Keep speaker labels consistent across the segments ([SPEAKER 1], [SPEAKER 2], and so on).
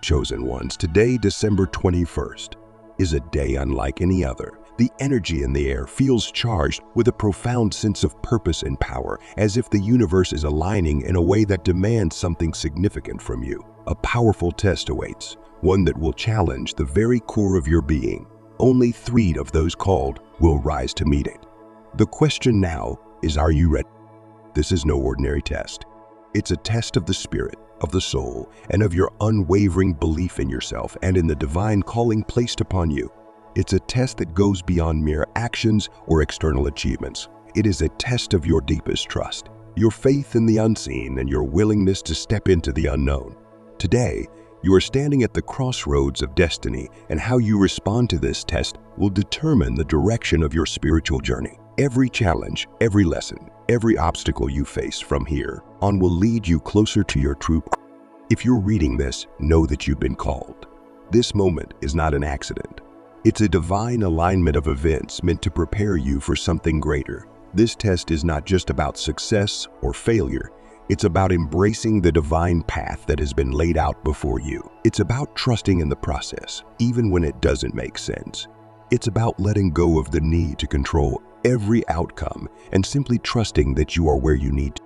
[SPEAKER 1] Chosen ones, today, December 21st, is a day unlike any other. The energy in the air feels charged with a profound sense of purpose and power, as if the universe is aligning in a way that demands something significant from you. A powerful test awaits, one that will challenge the very core of your being. Only 3 of those called will rise to meet it. The question now is, are you ready? This is no ordinary test. It's a test of the spirit, of the soul, and of your unwavering belief in yourself and in the divine calling placed upon you. It's a test that goes beyond mere actions or external achievements. It is a test of your deepest trust, your faith in the unseen, and your willingness to step into the unknown. Today, you are standing at the crossroads of destiny, and how you respond to this test will determine the direction of your spiritual journey. Every challenge, every lesson, every obstacle you face from here on will lead you closer to your true purpose. If you're reading this, know that you've been called. This moment is not an accident. It's a divine alignment of events meant to prepare you for something greater. This test is not just about success or failure. It's about embracing the divine path that has been laid out before you. It's about trusting in the process, even when it doesn't make sense. It's about letting go of the need to control every outcome and simply trusting that you are where you need to.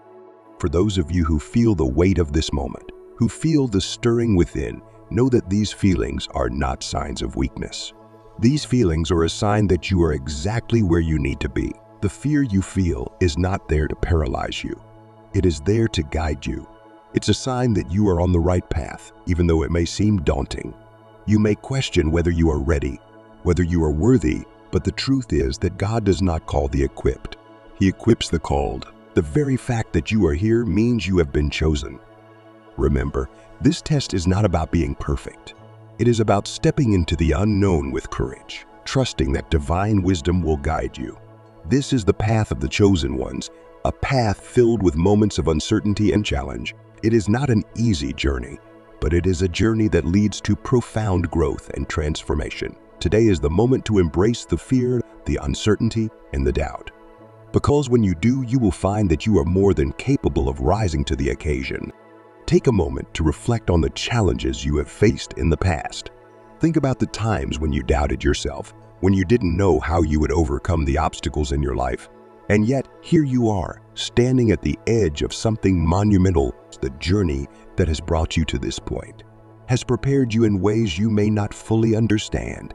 [SPEAKER 1] For those of you who feel the weight of this moment, who feel the stirring within, know that these feelings are not signs of weakness. These feelings are a sign that you are exactly where you need to be. The fear you feel is not there to paralyze you. It is there to guide you. It's a sign that you are on the right path, even though it may seem daunting. You may question whether you are ready, whether you are worthy, but the truth is that God does not call the equipped. He equips the called. The very fact that you are here means you have been chosen. Remember, this test is not about being perfect. It is about stepping into the unknown with courage, trusting that divine wisdom will guide you. This is the path of the chosen ones, a path filled with moments of uncertainty and challenge. It is not an easy journey, but it is a journey that leads to profound growth and transformation. Today is the moment to embrace the fear, the uncertainty, and the doubt. Because when you do, you will find that you are more than capable of rising to the occasion. Take a moment to reflect on the challenges you have faced in the past. Think about the times when you doubted yourself, when you didn't know how you would overcome the obstacles in your life. And yet, here you are, standing at the edge of something monumental. The journey that has brought you to this point has prepared you in ways you may not fully understand.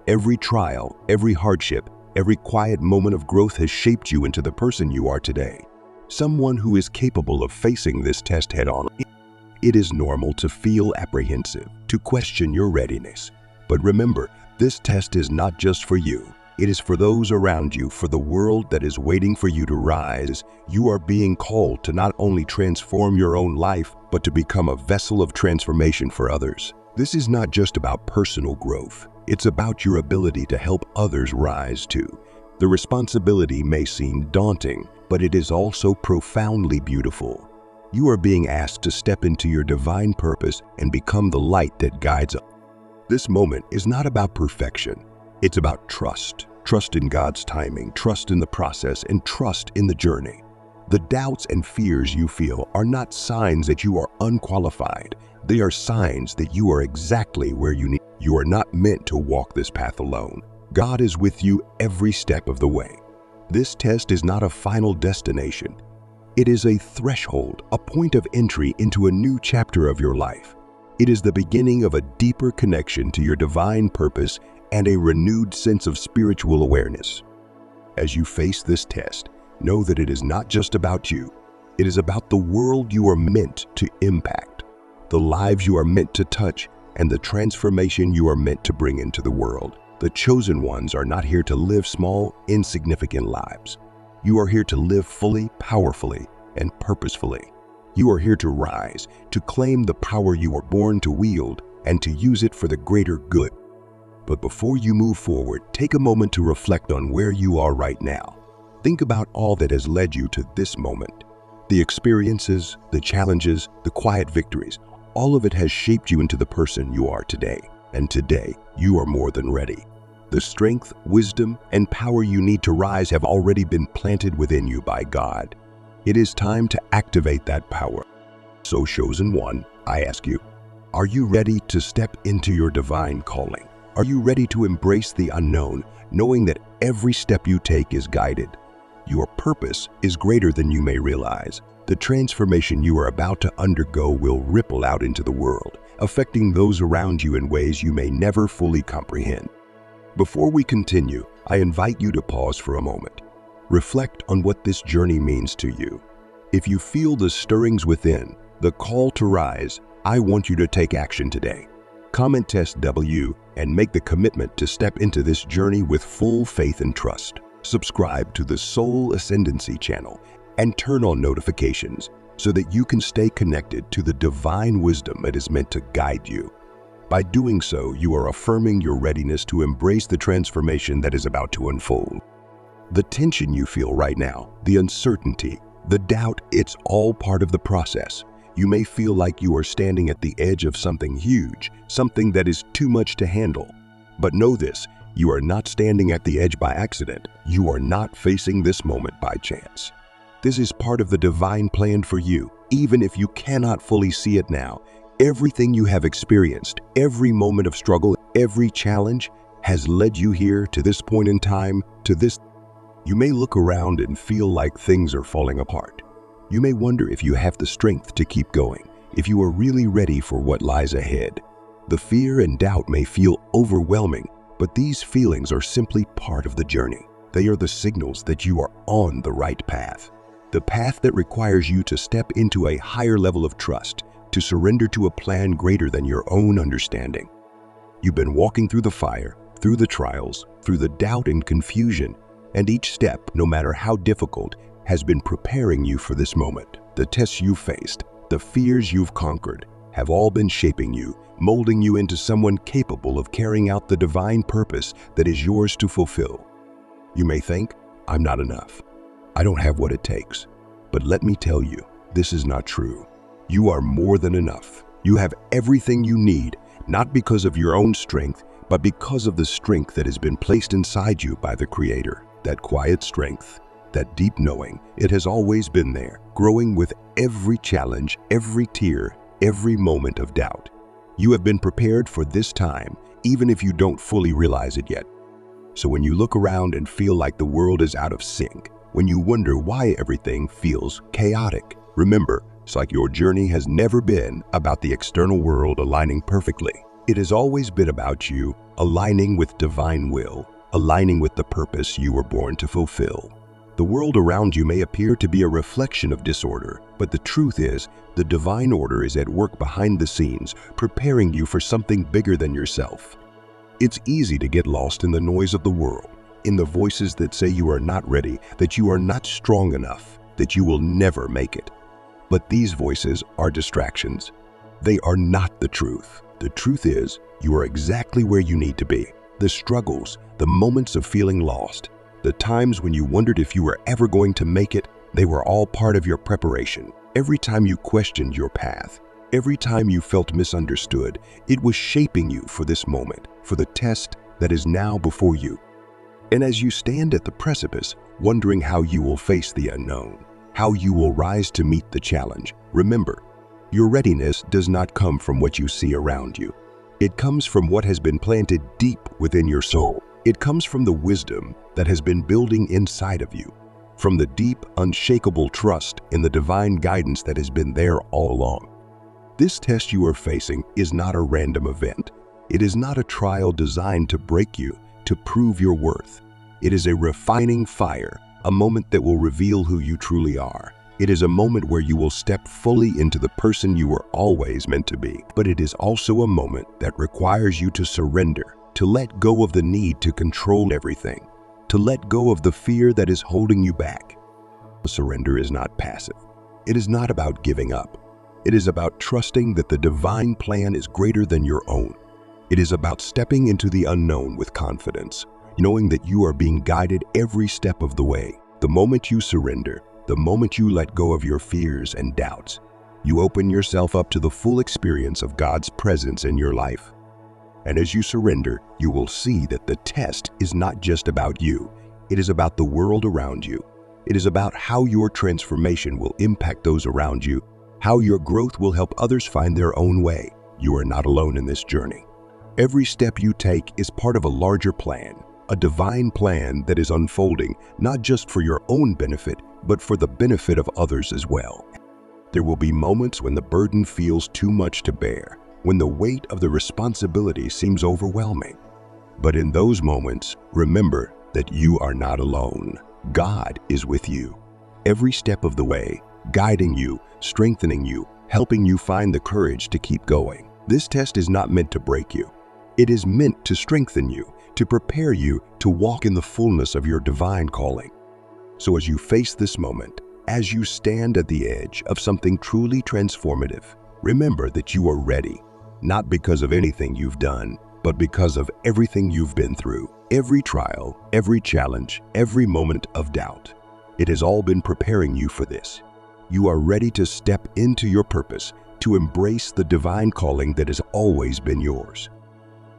[SPEAKER 1] Every trial, every hardship, every quiet moment of growth has shaped you into the person you are today. Someone who is capable of facing this test head-on. It is normal to feel apprehensive, to question your readiness. But remember, this test is not just for you. It is for those around you, for the world that is waiting for you to rise. You are being called to not only transform your own life, but to become a vessel of transformation for others. This is not just about personal growth. It's about your ability to help others rise too. The responsibility may seem daunting, but it is also profoundly beautiful. You are being asked to step into your divine purpose and become the light that guides us. This moment is not about perfection. It's about trust. Trust in God's timing, trust in the process, and trust in the journey. The doubts and fears you feel are not signs that you are unqualified. They are signs that you are exactly where you need. You are not meant to walk this path alone. God is with you every step of the way. This test is not a final destination. It is a threshold, a point of entry into a new chapter of your life. It is the beginning of a deeper connection to your divine purpose and a renewed sense of spiritual awareness. As you face this test, know that it is not just about you. It is about the world you are meant to impact, the lives you are meant to touch, and the transformation you are meant to bring into the world. The chosen ones are not here to live small, insignificant lives. You are here to live fully, powerfully, and purposefully. You are here to rise, to claim the power you were born to wield, and to use it for the greater good. But before you move forward, take a moment to reflect on where you are right now. Think about all that has led you to this moment. The experiences, the challenges, the quiet victories, all of it has shaped you into the person you are today. And today, you are more than ready. The strength, wisdom, and power you need to rise have already been planted within you by God. It is time to activate that power. So, chosen one, I ask you, Are you ready to step into your divine calling? Are you ready to embrace the unknown, knowing that every step you take is guided? Your purpose is greater than you may realize. The transformation you are about to undergo will ripple out into the world, affecting those around you in ways you may never fully comprehend. Before we continue, I invite you to pause for a moment. Reflect on what this journey means to you. If you feel the stirrings within, the call to rise, I want you to take action today. Comment test W and make the commitment to step into this journey with full faith and trust. Subscribe to the Soul Ascendancy channel and turn on notifications so that you can stay connected to the divine wisdom that is meant to guide you. By doing so, you are affirming your readiness to embrace the transformation that is about to unfold. The tension you feel right now, the uncertainty, the doubt, it's all part of the process. You may feel like you are standing at the edge of something huge, something that is too much to handle. But know this, you are not standing at the edge by accident. You are not facing this moment by chance. This is part of the divine plan for you, even if you cannot fully see it now. Everything you have experienced, every moment of struggle, every challenge has led you here to this point in time, to this. You may look around and feel like things are falling apart. You may wonder if you have the strength to keep going, if you are really ready for what lies ahead. The fear and doubt may feel overwhelming, but these feelings are simply part of the journey. They are the signals that you are on the right path. The path that requires you to step into a higher level of trust, to surrender to a plan greater than your own understanding. You've been walking through the fire, through the trials, through the doubt and confusion, and each step, no matter how difficult, has been preparing you for this moment. The tests you've faced, the fears you've conquered, have all been shaping you, molding you into someone capable of carrying out the divine purpose that is yours to fulfill. You may think, I'm not enough. I don't have what it takes. But let me tell you, this is not true. You are more than enough. You have everything you need, not because of your own strength, but because of the strength that has been placed inside you by the Creator. That quiet strength, that deep knowing, it has always been there, growing with every challenge, every tear, every moment of doubt. You have been prepared for this time, even if you don't fully realize it yet. So when you look around and feel like the world is out of sync, when you wonder why everything feels chaotic, remember, it's like your journey has never been about the external world aligning perfectly. It has always been about you aligning with divine will, aligning with the purpose you were born to fulfill. The world around you may appear to be a reflection of disorder, but the truth is, the divine order is at work behind the scenes, preparing you for something bigger than yourself. It's easy to get lost in the noise of the world, in the voices that say you are not ready, that you are not strong enough, that you will never make it. But these voices are distractions. They are not the truth. The truth is, you are exactly where you need to be. The struggles, the moments of feeling lost, the times when you wondered if you were ever going to make it, they were all part of your preparation. Every time you questioned your path, every time you felt misunderstood, it was shaping you for this moment, for the test that is now before you. And as you stand at the precipice, wondering how you will face the unknown, how you will rise to meet the challenge, remember, your readiness does not come from what you see around you. It comes from what has been planted deep within your soul. It comes from the wisdom that has been building inside of you, from the deep, unshakable trust in the divine guidance that has been there all along. This test you are facing is not a random event. It is not a trial designed to break you, to prove your worth. It is a refining fire, a moment that will reveal who you truly are. It is a moment where you will step fully into the person you were always meant to be. But it is also a moment that requires you to surrender, to let go of the need to control everything, to let go of the fear that is holding you back. Surrender is not passive. It is not about giving up. It is about trusting that the divine plan is greater than your own. It is about stepping into the unknown with confidence, knowing that you are being guided every step of the way. The moment you surrender, the moment you let go of your fears and doubts, you open yourself up to the full experience of God's presence in your life. And as you surrender, you will see that the test is not just about you. It is about the world around you. It is about how your transformation will impact those around you, how your growth will help others find their own way. you are not alone in this journey. Every step you take is part of a larger plan, a divine plan that is unfolding not just for your own benefit, but for the benefit of others as well. There will be moments when the burden feels too much to bear, when the weight of the responsibility seems overwhelming. But in those moments, remember that you are not alone. God is with you, every step of the way, guiding you, strengthening you, helping you find the courage to keep going. This test is not meant to break you. It is meant to strengthen you, to prepare you to walk in the fullness of your divine calling. So as you face this moment, as you stand at the edge of something truly transformative, remember that you are ready, not because of anything you've done, but because of everything you've been through. Every trial, every challenge, every moment of doubt. It has all been preparing you for this. You are ready to step into your purpose, to embrace the divine calling that has always been yours.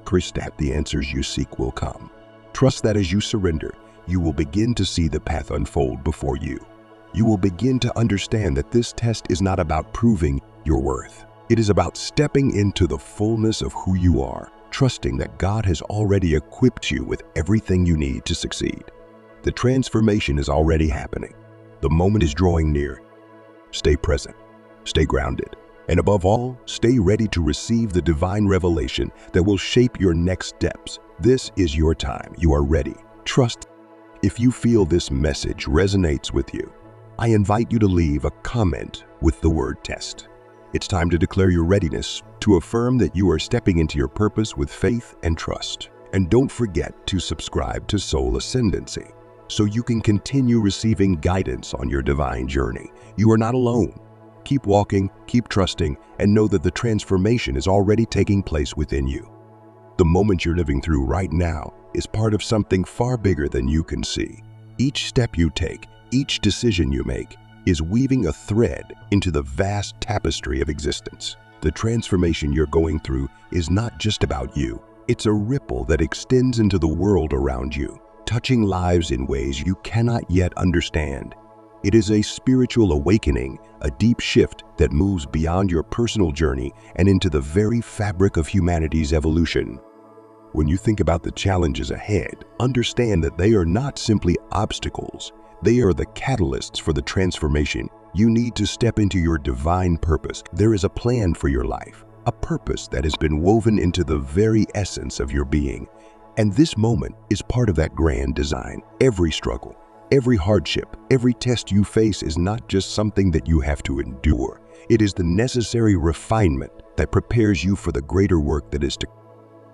[SPEAKER 1] Trust that the answers you seek will come. Trust that as you surrender, you will begin to see the path unfold before you. You will begin to understand that this test is not about proving your worth. It is about stepping into the fullness of who you are, trusting that God has already equipped you with everything you need to succeed. The transformation is already happening. The moment is drawing near. Stay present, stay grounded, and above all, stay ready to receive the divine revelation that will shape your next steps. This is your time. You are ready. Trust. If you feel this message resonates with you, I invite you to leave a comment with the word test. It's time to declare your readiness, to affirm that you are stepping into your purpose with faith and trust. And don't forget to subscribe to Soul Ascendancy so you can continue receiving guidance on your divine journey. You are not alone. Keep walking, keep trusting, and know that the transformation is already taking place within you. The moment you're living through right now is part of something far bigger than you can see. Each step you take, each decision you make, is weaving a thread into the vast tapestry of existence. The transformation you're going through is not just about you. It's a ripple that extends into the world around you, touching lives in ways you cannot yet understand. It is a spiritual awakening, a deep shift that moves beyond your personal journey and into the very fabric of humanity's evolution. When you think about the challenges ahead, understand that they are not simply obstacles. They are the catalysts for the transformation you need to step into your divine purpose. There is a plan for your life, a purpose that has been woven into the very essence of your being. And this moment is part of that grand design. Every struggle, every hardship, every test you face is not just something that you have to endure. It is the necessary refinement that prepares you for the greater work that is to come.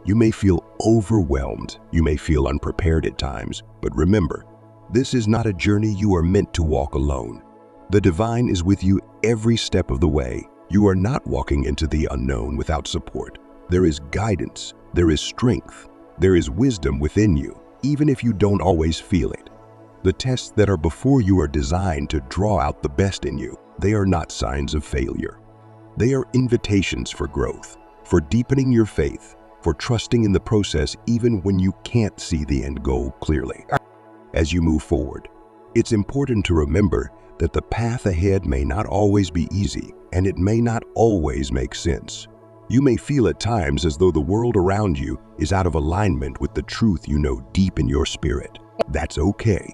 [SPEAKER 1] You may feel overwhelmed, you may feel unprepared at times, but remember, this is not a journey you are meant to walk alone. The divine is with you every step of the way. You are not walking into the unknown without support. There is guidance, there is strength, there is wisdom within you, even if you don't always feel it. The tests that are before you are designed to draw out the best in you. They are not signs of failure. They are invitations for growth, for deepening your faith, for trusting in the process even when you can't see the end goal clearly. As you move forward, it's important to remember that the path ahead may not always be easy, and it may not always make sense. You may feel at times as though the world around you is out of alignment with the truth you know deep in your spirit. That's okay.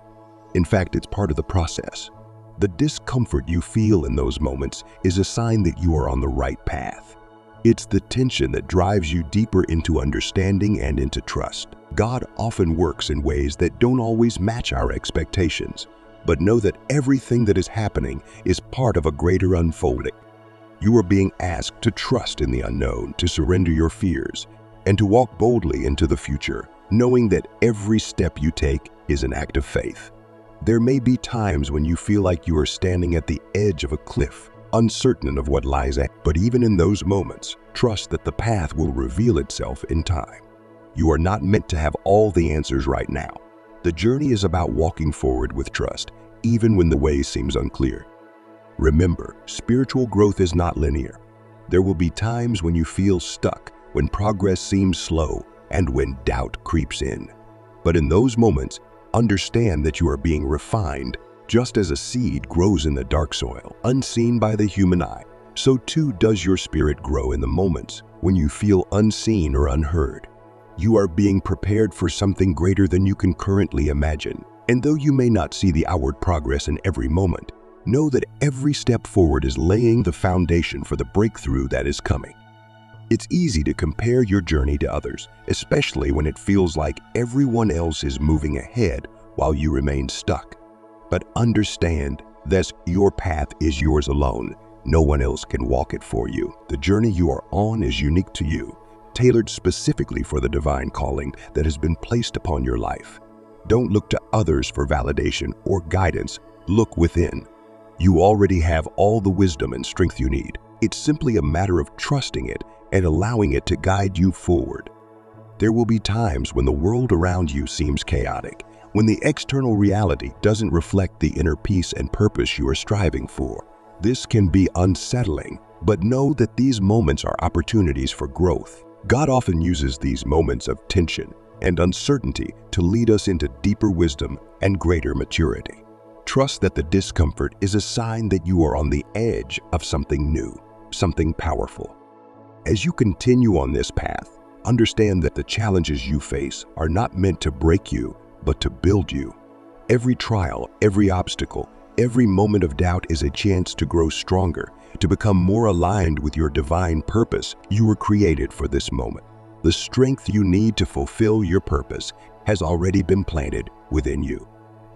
[SPEAKER 1] In fact, it's part of the process. The discomfort you feel in those moments is a sign that you are on the right path. It's the tension that drives you deeper into understanding and into trust. God often works in ways that don't always match our expectations, but know that everything that is happening is part of a greater unfolding. You are being asked to trust in the unknown, to surrender your fears, and to walk boldly into the future, knowing that every step you take is an act of faith. There may be times when you feel like you are standing at the edge of a cliff, uncertain of what lies ahead, but even in those moments, trust that the path will reveal itself in time. You are not meant to have all the answers right now. The journey is about walking forward with trust, even when the way seems unclear. Remember, spiritual growth is not linear. There will be times when you feel stuck, when progress seems slow, and when doubt creeps in. But in those moments, understand that you are being refined. Just as a seed grows in the dark soil, unseen by the human eye, so too does your spirit grow in the moments when you feel unseen or unheard. You are being prepared for something greater than you can currently imagine. And though you may not see the outward progress in every moment, know that every step forward is laying the foundation for the breakthrough that is coming. It's easy to compare your journey to others, especially when it feels like everyone else is moving ahead while you remain stuck. But understand that your path is yours alone. No one else can walk it for you. The journey you are on is unique to you, tailored specifically for the divine calling that has been placed upon your life. Don't look to others for validation or guidance. Look within. You already have all the wisdom and strength you need. It's simply a matter of trusting it and allowing it to guide you forward. There will be times when the world around you seems chaotic, when the external reality doesn't reflect the inner peace and purpose you are striving for. This can be unsettling, but know that these moments are opportunities for growth. God often uses these moments of tension and uncertainty to lead us into deeper wisdom and greater maturity. Trust that the discomfort is a sign that you are on the edge of something new, something powerful. As you continue on this path, understand that the challenges you face are not meant to break you, but to build you. Every trial, every obstacle, every moment of doubt is a chance to grow stronger, to become more aligned with your divine purpose. You were created for this moment. The strength you need to fulfill your purpose has already been planted within you.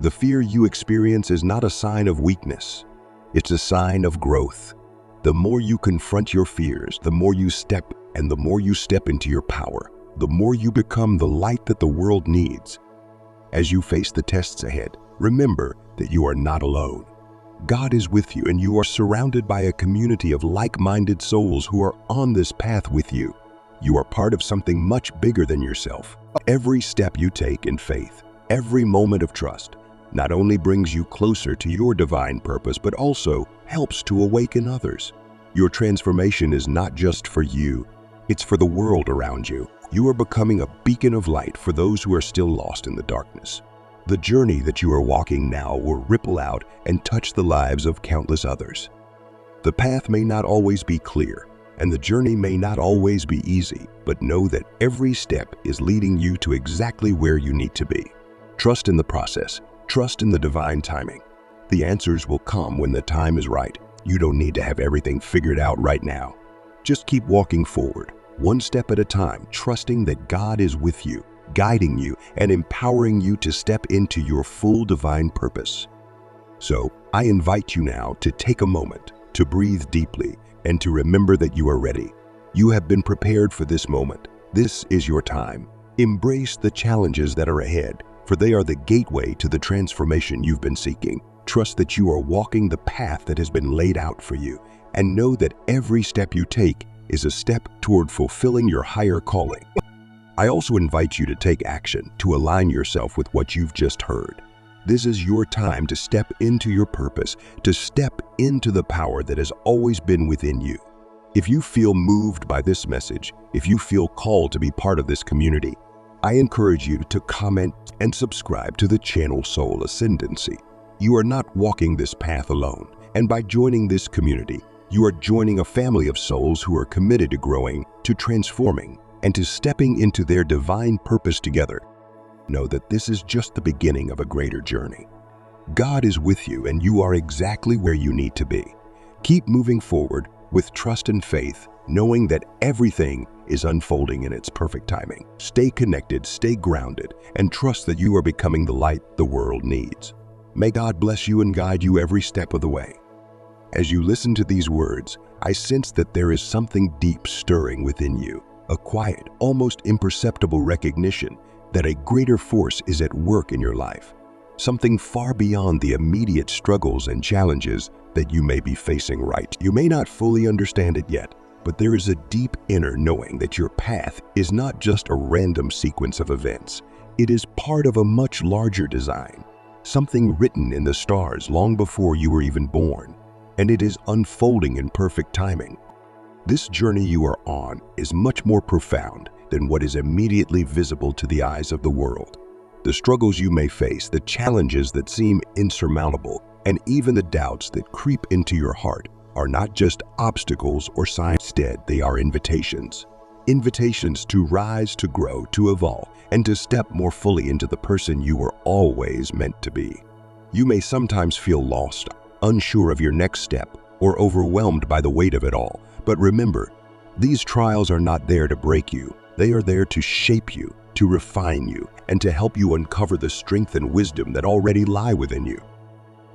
[SPEAKER 1] The fear you experience is not a sign of weakness. It's a sign of growth. The more you confront your fears, the more you step into your power, the more you become the light that the world needs. As you face the tests ahead, remember that you are not alone. God is with you, and you are surrounded by a community of like-minded souls who are on this path with you. You are part of something much bigger than yourself. Every step you take in faith, every moment of trust, not only brings you closer to your divine purpose, but also helps to awaken others. Your transformation is not just for you, it's for the world around you. You are becoming a beacon of light for those who are still lost in the darkness. The journey that you are walking now will ripple out and touch the lives of countless others. The path may not always be clear, and the journey may not always be easy, but know that every step is leading you to exactly where you need to be. Trust in the process. Trust in the divine timing. The answers will come when the time is right. You don't need to have everything figured out right now. Just keep walking forward, one step at a time, trusting that God is with you, guiding you, and empowering you to step into your full divine purpose. So, I invite you now to take a moment, to breathe deeply, and to remember that you are ready. You have been prepared for this moment. This is your time. Embrace the challenges that are ahead, for they are the gateway to the transformation you've been seeking. Trust that you are walking the path that has been laid out for you, and know that every step you take is a step toward fulfilling your higher calling. I also invite you to take action to align yourself with what you've just heard. This is your time to step into your purpose, to step into the power that has always been within you. If you feel moved by this message, if you feel called to be part of this community, I encourage you to comment and subscribe to the channel Soul Ascendancy. You are not walking this path alone, and by joining this community, you are joining a family of souls who are committed to growing, to transforming, and to stepping into their divine purpose together. Know that this is just the beginning of a greater journey. God is with you, and you are exactly where you need to be. Keep moving forward with trust and faith, knowing that everything is unfolding in its perfect timing. Stay connected, stay grounded, and trust that you are becoming the light the world needs. May God bless you and guide you every step of the way. As you listen to these words, I sense that there is something deep stirring within you, a quiet, almost imperceptible recognition that a greater force is at work in your life, something far beyond the immediate struggles and challenges that you may be facing right. You may not fully understand it yet, but there is a deep inner knowing that your path is not just a random sequence of events. It is part of a much larger design, something written in the stars long before you were even born, and it is unfolding in perfect timing. This journey you are on is much more profound than what is immediately visible to the eyes of the world. The struggles you may face, the challenges that seem insurmountable, and even the doubts that creep into your heart are not just obstacles or signs. Instead, they are invitations. invitations to rise, to grow, to evolve, and to step more fully into the person you were always meant to be. You may sometimes feel lost, unsure of your next step, or overwhelmed by the weight of it all. But remember, these trials are not there to break you. They are there to shape you, to refine you, and to help you uncover the strength and wisdom that already lie within you.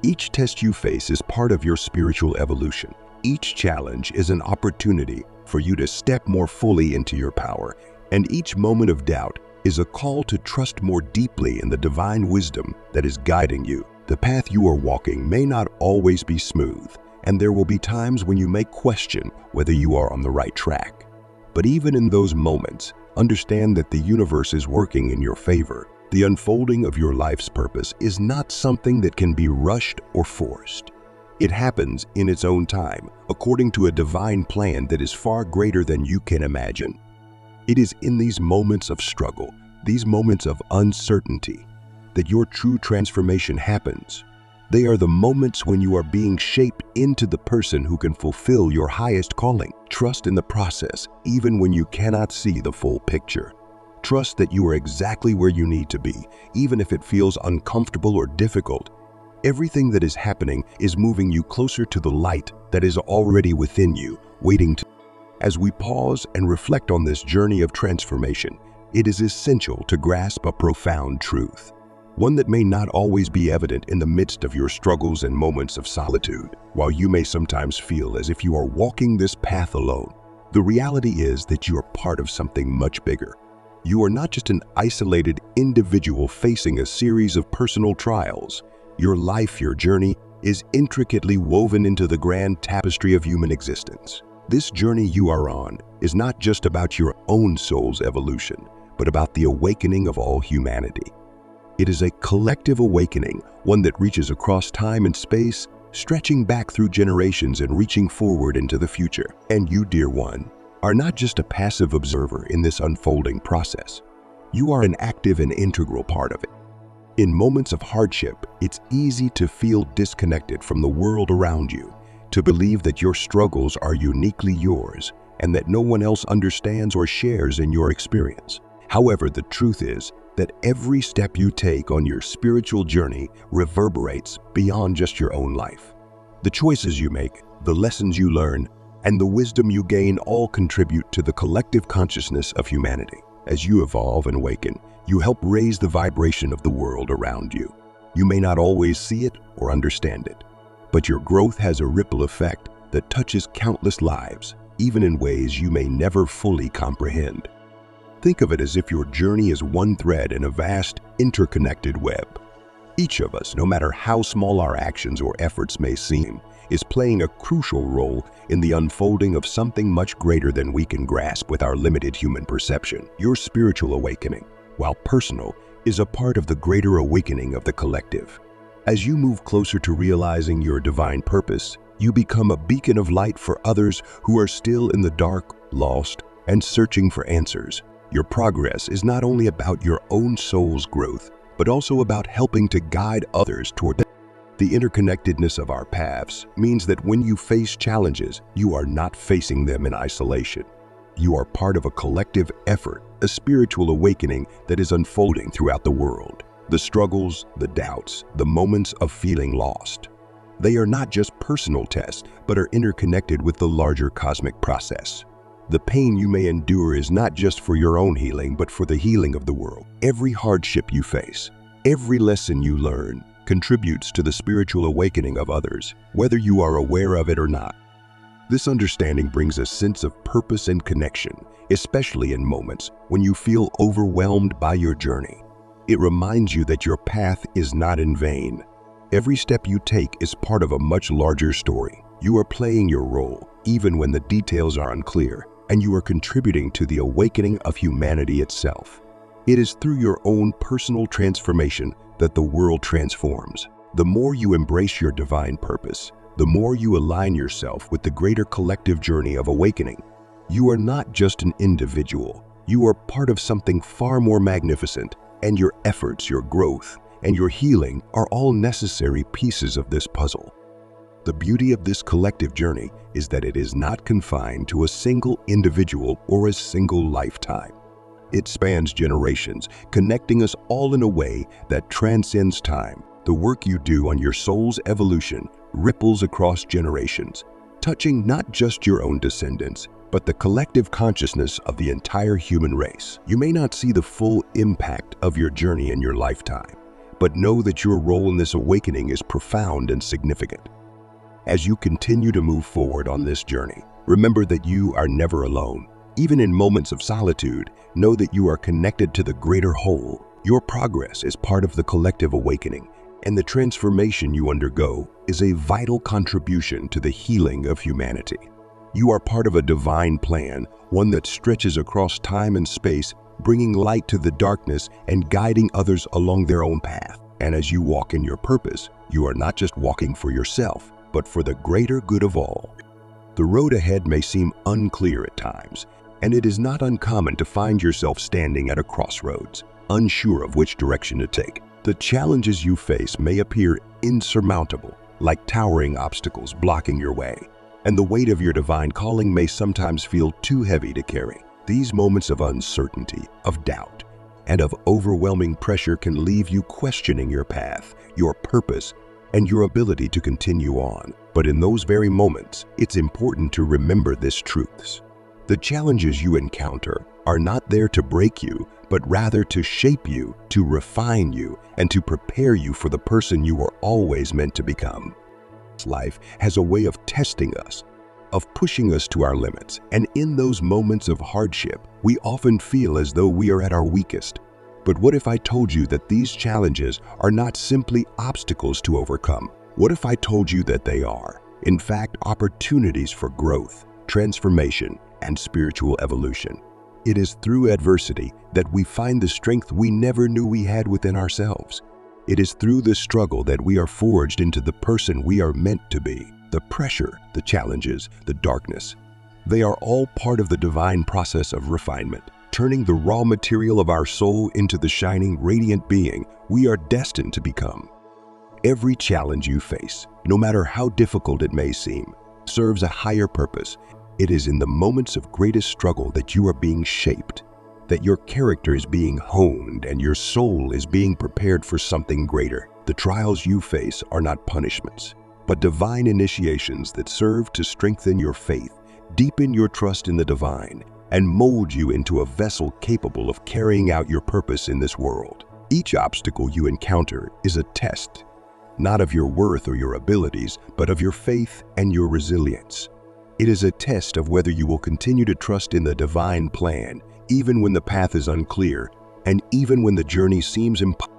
[SPEAKER 1] Each test you face is part of your spiritual evolution. Each challenge is an opportunity for you to step more fully into your power, and each moment of doubt is a call to trust more deeply in the divine wisdom that is guiding you. The path you are walking may not always be smooth, and there will be times when you may question whether you are on the right track. But even in those moments, understand that the universe is working in your favor. The unfolding of your life's purpose is not something that can be rushed or forced. It happens in its own time, according to a divine plan that is far greater than you can imagine. It is in these moments of struggle, these moments of uncertainty, that your true transformation happens. They are the moments when you are being shaped into the person who can fulfill your highest calling. Trust in the process, even when you cannot see the full picture. Trust that you are exactly where you need to be, even if it feels uncomfortable or difficult. Everything that is happening is moving you closer to the light that is already within you, waiting to. As we pause and reflect on this journey of transformation, it is essential to grasp a profound truth. One that may not always be evident in the midst of your struggles and moments of solitude. While you may sometimes feel as if you are walking this path alone, the reality is that you are part of something much bigger. You are not just an isolated individual facing a series of personal trials. Your life, your journey, is intricately woven into the grand tapestry of human existence. This journey you are on is not just about your own soul's evolution, but about the awakening of all humanity. It is a collective awakening, one that reaches across time and space, stretching back through generations and reaching forward into the future. And you, dear one, are not just a passive observer in this unfolding process. You are an active and integral part of it. In moments of hardship, it's easy to feel disconnected from the world around you, to believe that your struggles are uniquely yours and that no one else understands or shares in your experience. However, the truth is that every step you take on your spiritual journey reverberates beyond just your own life. The choices you make, the lessons you learn, and the wisdom you gain all contribute to the collective consciousness of humanity. As you evolve and awaken, you help raise the vibration of the world around you. You may not always see it or understand it, but your growth has a ripple effect that touches countless lives, even in ways you may never fully comprehend. Think of it as if your journey is one thread in a vast, interconnected web. Each of us, no matter how small our actions or efforts may seem, is playing a crucial role in the unfolding of something much greater than we can grasp with our limited human perception. Your spiritual awakening, while personal, is a part of the greater awakening of the collective. As you move closer to realizing your divine purpose, you become a beacon of light for others who are still in the dark, lost, and searching for answers. Your progress is not only about your own soul's growth, but also about helping to guide others toward them. The interconnectedness of our paths means that when you face challenges, you are not facing them in isolation. You are part of a collective effort, a spiritual awakening that is unfolding throughout the world. The struggles, the doubts, the moments of feeling lost. They are not just personal tests, but are interconnected with the larger cosmic process. The pain you may endure is not just for your own healing, but for the healing of the world. Every hardship you face, every lesson you learn, contributes to the spiritual awakening of others, whether you are aware of it or not. This understanding brings a sense of purpose and connection, especially in moments when you feel overwhelmed by your journey. It reminds you that your path is not in vain. Every step you take is part of a much larger story. You are playing your role, even when the details are unclear, and you are contributing to the awakening of humanity itself. It is through your own personal transformation that the world transforms. The more you embrace your divine purpose, the more you align yourself with the greater collective journey of awakening. You are not just an individual. You are part of something far more magnificent, and your efforts, your growth, and your healing are all necessary pieces of this puzzle. The beauty of this collective journey is that it is not confined to a single individual or a single lifetime. It spans generations, connecting us all in a way that transcends time. The work you do on your soul's evolution ripples across generations, touching not just your own descendants, but the collective consciousness of the entire human race. You may not see the full impact of your journey in your lifetime, but know that your role in this awakening is profound and significant. As you continue to move forward on this journey, remember that you are never alone. Even in moments of solitude, know that you are connected to the greater whole. Your progress is part of the collective awakening, and the transformation you undergo is a vital contribution to the healing of humanity. You are part of a divine plan, one that stretches across time and space, bringing light to the darkness and guiding others along their own path. And as you walk in your purpose, you are not just walking for yourself, but for the greater good of all. The road ahead may seem unclear at times, and it is not uncommon to find yourself standing at a crossroads, unsure of which direction to take. The challenges you face may appear insurmountable, like towering obstacles blocking your way, and the weight of your divine calling may sometimes feel too heavy to carry. These moments of uncertainty, of doubt, and of overwhelming pressure can leave you questioning your path, your purpose, and your ability to continue on. But in those very moments, it's important to remember these truths. The challenges you encounter are not there to break you, but rather to shape you, to refine you, and to prepare you for the person you were always meant to become. Life has a way of testing us, of pushing us to our limits, and in those moments of hardship, we often feel as though we are at our weakest. But what if I told you that these challenges are not simply obstacles to overcome? What if I told you that they are, in fact, opportunities for growth, transformation, and spiritual evolution? It is through adversity that we find the strength we never knew we had within ourselves. It is through the struggle that we are forged into the person we are meant to be. The pressure, the challenges, the darkness, they are all part of the divine process of refinement, turning the raw material of our soul into the shining, radiant being we are destined to become. Every challenge you face, no matter how difficult it may seem, serves a higher purpose. It is in the moments of greatest struggle that you are being shaped, that your character is being honed, and your soul is being prepared for something greater. The trials you face are not punishments, but divine initiations that serve to strengthen your faith, deepen your trust in the divine, and mold you into a vessel capable of carrying out your purpose in this world. Each obstacle you encounter is a test, not of your worth or your abilities, but of your faith and your resilience. It is a test of whether you will continue to trust in the divine plan, even when the path is unclear, and even when the journey seems impossible.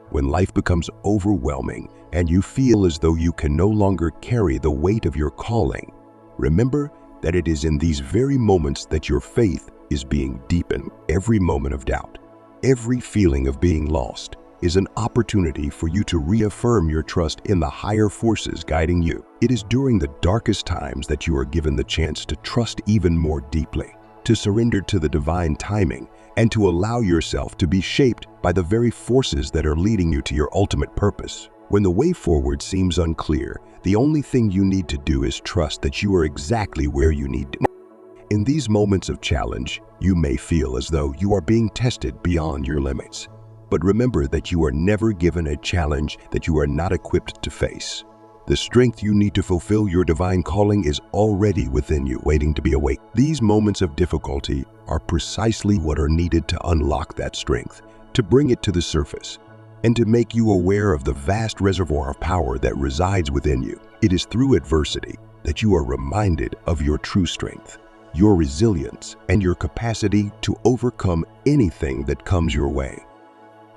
[SPEAKER 1] When life becomes overwhelming and you feel as though you can no longer carry the weight of your calling, remember that it is in these very moments that your faith is being deepened. Every moment of doubt, every feeling of being lost, is an opportunity for you to reaffirm your trust in the higher forces guiding you. It is during the darkest times that you are given the chance to trust even more deeply, to surrender to the divine timing, and to allow yourself to be shaped by the very forces that are leading you to your ultimate purpose. When the way forward seems unclear, the only thing you need to do is trust that you are exactly where you need to be. In these moments of challenge, you may feel as though you are being tested beyond your limits. But remember that you are never given a challenge that you are not equipped to face. The strength you need to fulfill your divine calling is already within you, waiting to be awakened. These moments of difficulty are precisely what are needed to unlock that strength, to bring it to the surface, and to make you aware of the vast reservoir of power that resides within you. It is through adversity that you are reminded of your true strength, your resilience, and your capacity to overcome anything that comes your way.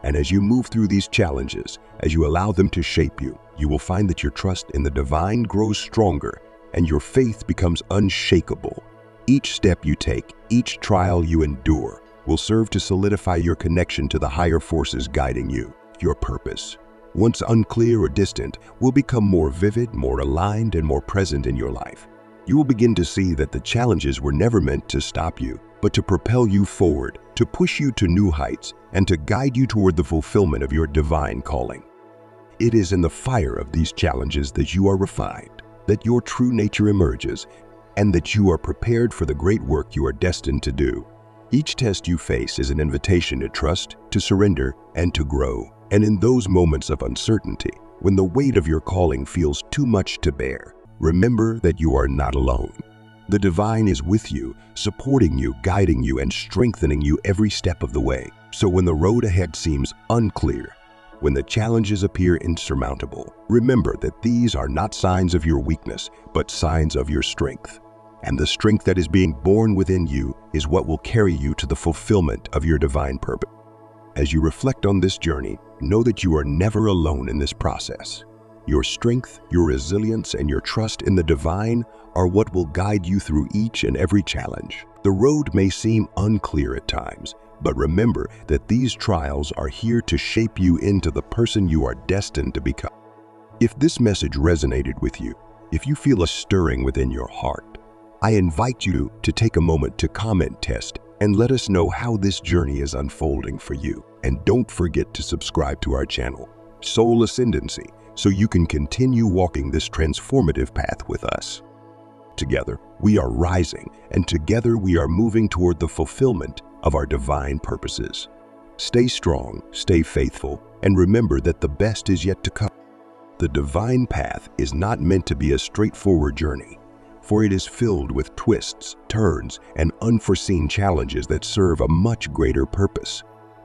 [SPEAKER 1] And as you move through these challenges, as you allow them to shape you, you will find that your trust in the divine grows stronger and your faith becomes unshakable. Each step you take, each trial you endure, will serve to solidify your connection to the higher forces guiding you. Your purpose, once unclear or distant, will become more vivid, more aligned, and more present in your life. You will begin to see that the challenges were never meant to stop you, but to propel you forward, to push you to new heights, and to guide you toward the fulfillment of your divine calling. It is in the fire of these challenges that you are refined, that your true nature emerges, and that you are prepared for the great work you are destined to do. Each test you face is an invitation to trust, to surrender, and to grow. And in those moments of uncertainty, when the weight of your calling feels too much to bear, remember that you are not alone. The divine is with you, supporting you, guiding you, and strengthening you every step of the way. So when the road ahead seems unclear, when the challenges appear insurmountable, remember that these are not signs of your weakness, but signs of your strength. And the strength that is being born within you is what will carry you to the fulfillment of your divine purpose. As you reflect on this journey, know that you are never alone in this process. Your strength, your resilience, and your trust in the divine are what will guide you through each and every challenge. The road may seem unclear at times, but remember that these trials are here to shape you into the person you are destined to become. If this message resonated with you, if you feel a stirring within your heart, I invite you to take a moment to comment test and let us know how this journey is unfolding for you. And don't forget to subscribe to our channel, Soul Ascendancy, so you can continue walking this transformative path with us. Together, we are rising, and together we are moving toward the fulfillment of our divine purposes. Stay strong, stay faithful, and remember that the best is yet to come. The divine path is not meant to be a straightforward journey, for it is filled with twists, turns, and unforeseen challenges that serve a much greater purpose.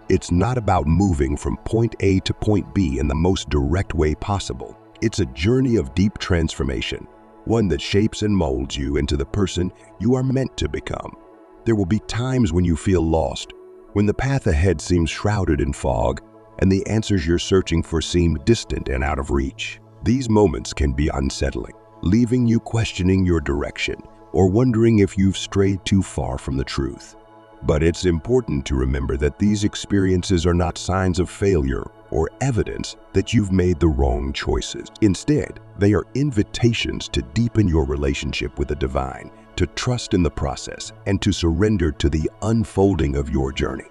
[SPEAKER 1] It's not about moving from point A to point B in the most direct way possible. It's a journey of deep transformation, one that shapes and molds you into the person you are meant to become. There will be times when you feel lost, when the path ahead seems shrouded in fog, and the answers you're searching for seem distant and out of reach. These moments can be unsettling, leaving you questioning your direction or wondering if you've strayed too far from the truth. But it's important to remember that these experiences are not signs of failure or evidence that you've made the wrong choices. Instead, they are invitations to deepen your relationship with the divine, to trust in the process, and to surrender to the unfolding of your journey.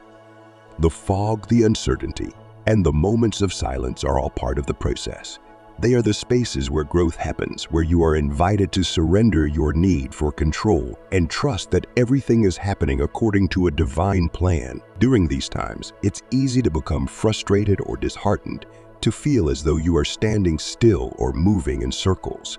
[SPEAKER 1] The fog, the uncertainty, and the moments of silence are all part of the process. They are the spaces where growth happens, where you are invited to surrender your need for control and trust that everything is happening according to a divine plan. During these times, it's easy to become frustrated or disheartened, to feel as though you are standing still or moving in circles.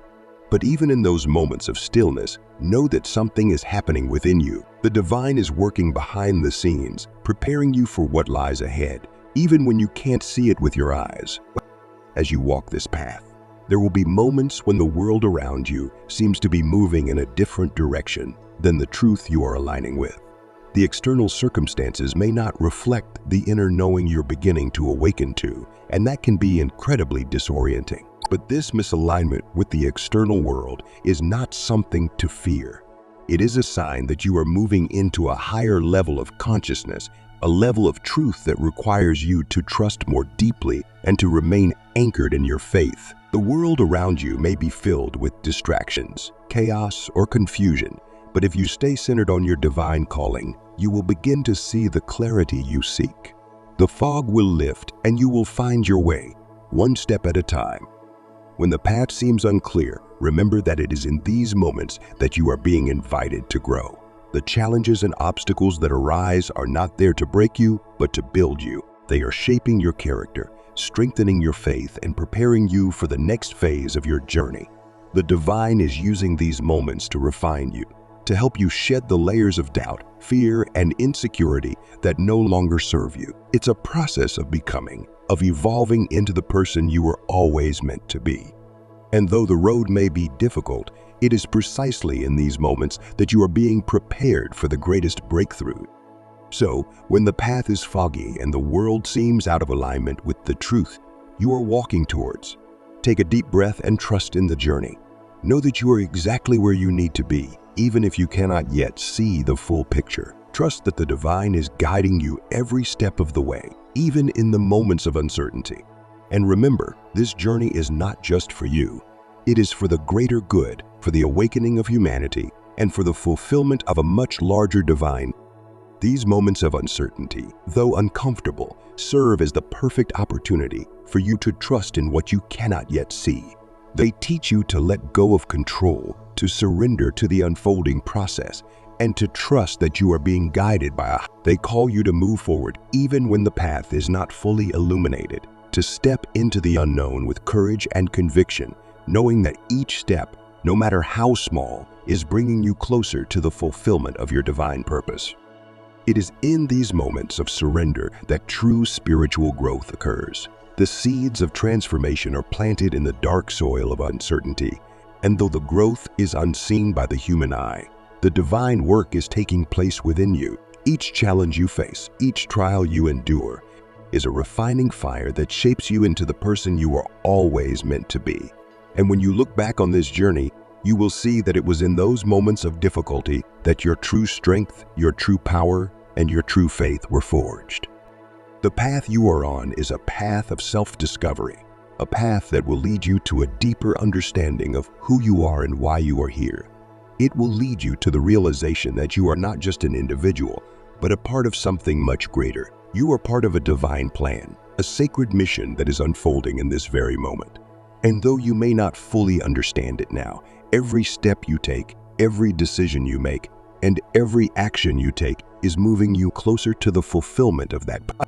[SPEAKER 1] But even in those moments of stillness, know that something is happening within you. The divine is working behind the scenes, preparing you for what lies ahead, even when you can't see it with your eyes. As you walk this path, there will be moments when the world around you seems to be moving in a different direction than the truth you are aligning with. The external circumstances may not reflect the inner knowing you're beginning to awaken to, and that can be incredibly disorienting. But this misalignment with the external world is not something to fear. It is a sign that you are moving into a higher level of consciousness, a level of truth that requires you to trust more deeply and to remain anchored in your faith. The world around you may be filled with distractions, chaos, or confusion, but if you stay centered on your divine calling, you will begin to see the clarity you seek. The fog will lift and you will find your way, one step at a time. When the path seems unclear, remember that it is in these moments that you are being invited to grow. The challenges and obstacles that arise are not there to break you, but to build you. They are shaping your character, strengthening your faith, and preparing you for the next phase of your journey. The divine is using these moments to refine you, to help you shed the layers of doubt, fear, and insecurity that no longer serve you. It's a process of becoming, of evolving into the person you were always meant to be. And though the road may be difficult, it is precisely in these moments that you are being prepared for the greatest breakthrough. So, when the path is foggy and the world seems out of alignment with the truth you are walking towards, take a deep breath and trust in the journey. Know that you are exactly where you need to be, even if you cannot yet see the full picture. Trust that the divine is guiding you every step of the way, even in the moments of uncertainty. And remember, this journey is not just for you. It is for the greater good, for the awakening of humanity, and for the fulfillment of a much larger divine. These moments of uncertainty, though uncomfortable, serve as the perfect opportunity for you to trust in what you cannot yet see. They teach you to let go of control, to surrender to the unfolding process, and to trust that you are being guided by They call you to move forward even when the path is not fully illuminated, to step into the unknown with courage and conviction, knowing that each step, no matter how small, is bringing you closer to the fulfillment of your divine purpose. It is in these moments of surrender that true spiritual growth occurs. The seeds of transformation are planted in the dark soil of uncertainty, and though the growth is unseen by the human eye, the divine work is taking place within you. Each challenge you face, each trial you endure, is a refining fire that shapes you into the person you are always meant to be. And when you look back on this journey, you will see that it was in those moments of difficulty that your true strength, your true power, and your true faith were forged. The path you are on is a path of self-discovery, a path that will lead you to a deeper understanding of who you are and why you are here. It will lead you to the realization that you are not just an individual, but a part of something much greater. You are part of a divine plan, a sacred mission that is unfolding in this very moment. And though you may not fully understand it now, every step you take, every decision you make, and every action you take is moving you closer to the fulfillment of that path.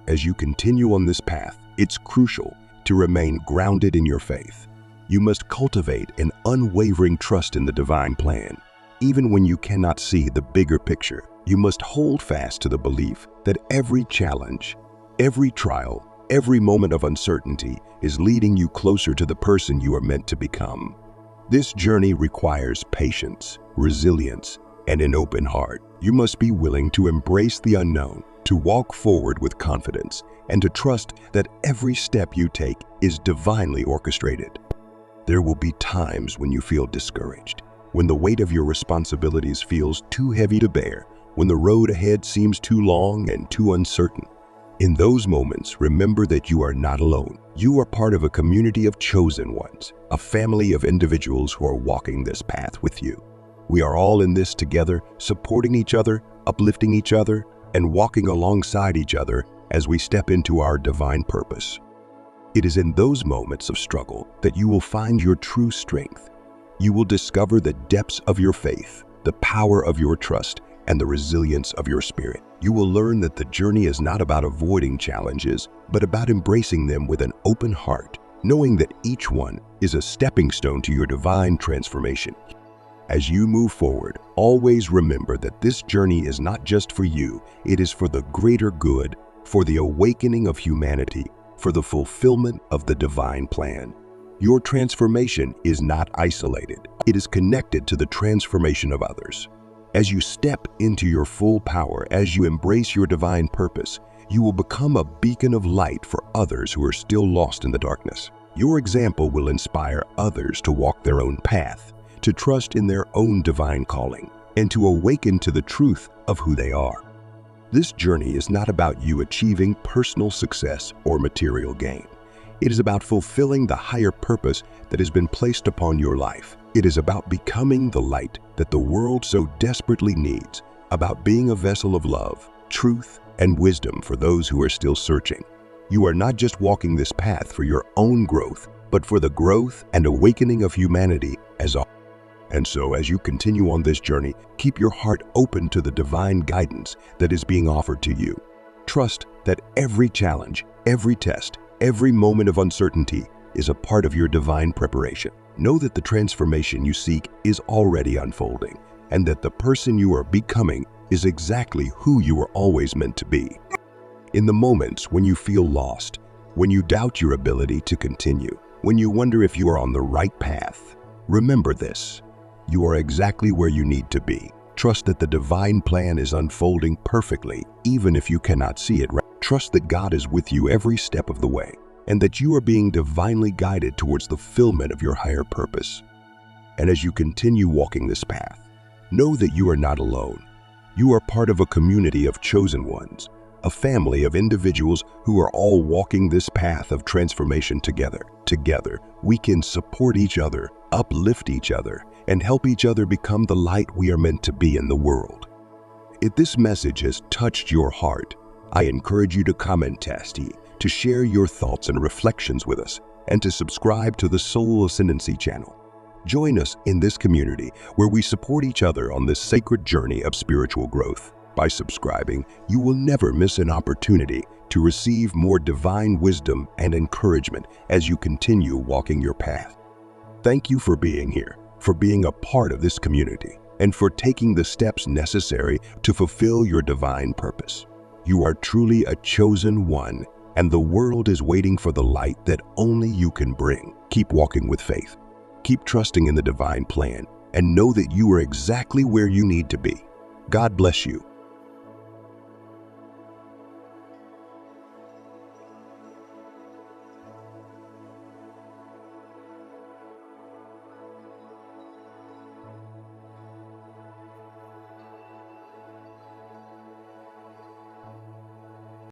[SPEAKER 1] As you continue on this path, it's crucial to remain grounded in your faith. You must cultivate an unwavering trust in the divine plan. Even when you cannot see the bigger picture, you must hold fast to the belief that every challenge, every trial, every moment of uncertainty is leading you closer to the person you are meant to become. This journey requires patience, resilience, and an open heart. You must be willing to embrace the unknown, to walk forward with confidence, and to trust that every step you take is divinely orchestrated. There will be times when you feel discouraged, when the weight of your responsibilities feels too heavy to bear, when the road ahead seems too long and too uncertain. In those moments, remember that you are not alone. You are part of a community of chosen ones, a family of individuals who are walking this path with you. We are all in this together, supporting each other, uplifting each other, and walking alongside each other as we step into our divine purpose. It is in those moments of struggle that you will find your true strength. You will discover the depths of your faith, the power of your trust, and the resilience of your spirit. You will learn that the journey is not about avoiding challenges, but about embracing them with an open heart, knowing that each one is a stepping stone to your divine transformation. As you move forward, always remember that this journey is not just for you, it is for the greater good, for the awakening of humanity, for the fulfillment of the divine plan. Your transformation is not isolated. It is connected to the transformation of others. As you step into your full power, as you embrace your divine purpose, you will become a beacon of light for others who are still lost in the darkness. Your example will inspire others to walk their own path, to trust in their own divine calling, and to awaken to the truth of who they are. This journey is not about you achieving personal success or material gain. It is about fulfilling the higher purpose that has been placed upon your life. It is about becoming the light that the world so desperately needs, about being a vessel of love, truth, and wisdom for those who are still searching. You are not just walking this path for your own growth, but for the growth and awakening of humanity as a whole. And so, as you continue on this journey, keep your heart open to the divine guidance that is being offered to you. Trust that every challenge, every test, every moment of uncertainty is a part of your divine preparation. Know that the transformation you seek is already unfolding, and that the person you are becoming is exactly who you were always meant to be. In the moments when you feel lost, when you doubt your ability to continue, when you wonder if you are on the right path, remember this: you are exactly where you need to be. Trust that the divine plan is unfolding perfectly, even if you cannot see it. Trust that God is with you every step of the way, and that you are being divinely guided towards the fulfillment of your higher purpose. And as you continue walking this path, know that you are not alone. You are part of a community of chosen ones, a family of individuals who are all walking this path of transformation together. Together, we can support each other, uplift each other, and help each other become the light we are meant to be in the world. If this message has touched your heart, I encourage you to comment, to share your thoughts and reflections with us. and to subscribe to the Soul Ascendancy channel. Join us in this community where we support each other on this sacred journey of spiritual growth. By subscribing, you will never miss an opportunity to receive more divine wisdom and encouragement as you continue walking your path. Thank you for being here, for being a part of this community, and for taking the steps necessary to fulfill your divine purpose. You are truly a chosen one, and the world is waiting for the light that only you can bring. Keep walking with faith. Keep trusting in the divine plan, and know that you are exactly where you need to be. God bless you,